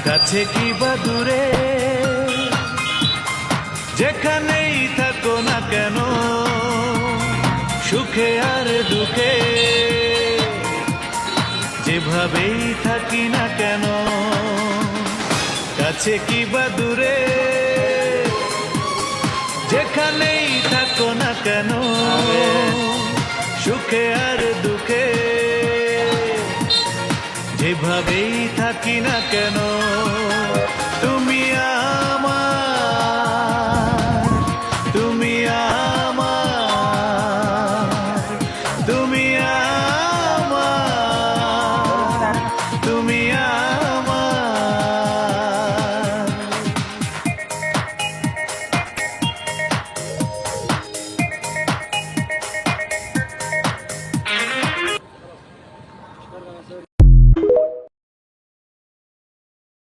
কাছে কি বা দূরে, যেখানেই থাকো না কেন, সুখে আর দুঃখে যেভাবেই থাকি না কেন, কাছে কি বা দূরে, যেখানেই থাকো না কেন, সুখে আর দুঃখে যেভাবেই থাকি না কেন, তুমি